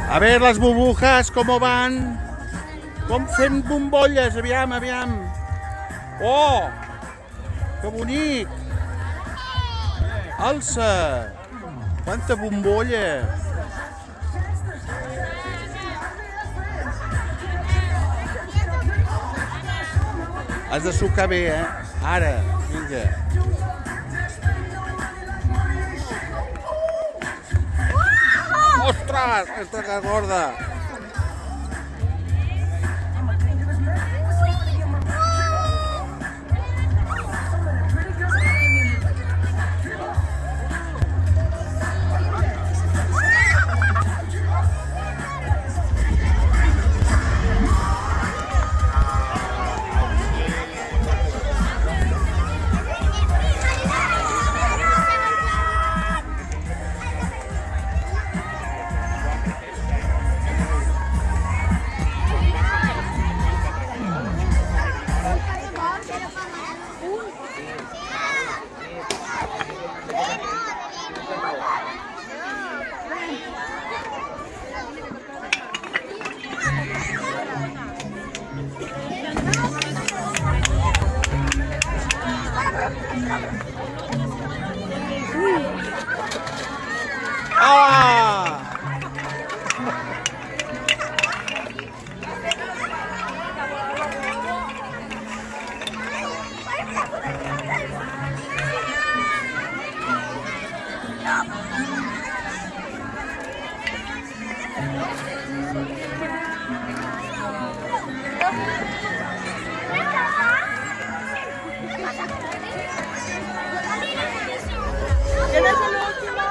A ver las burbujas, ¿cómo van? Com fent bombolles, aviam, aviam. Oh, que bonic. Alça, quanta bombolla. Has de sucar bé, eh? Ara, vinga. Ostres, esta que gorda. Ah! ¿Quién es el último?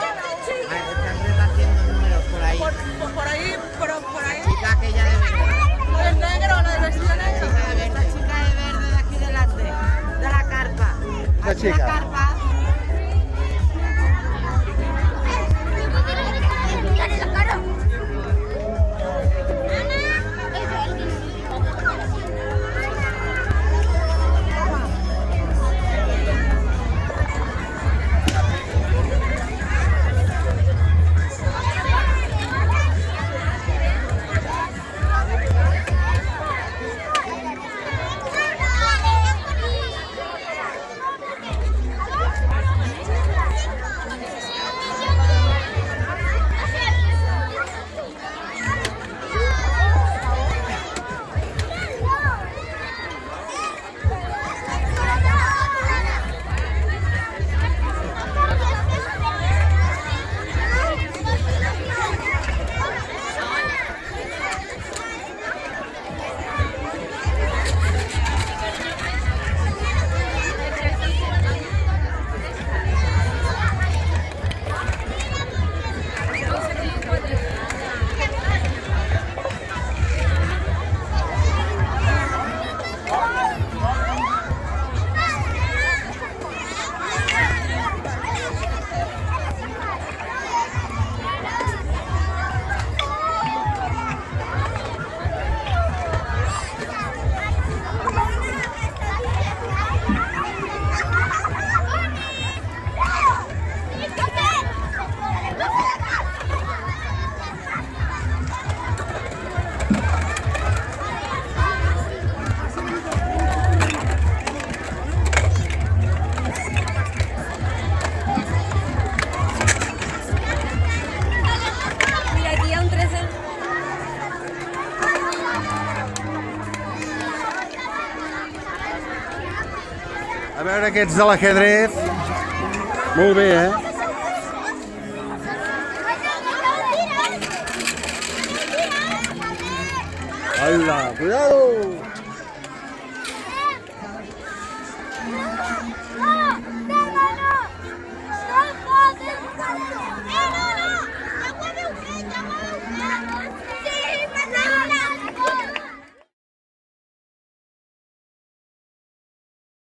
Están repartiendo números por ahí. Por ahí, por ahí. Chica aquella de verde. ¿El negro, la del vestido negro? Esta chica de verde de aquí delante, de la carpa. Esta Aquí chica. la carpa. A veure aquests de l'ajedrez. Molt bé, eh? Hola, cuidado!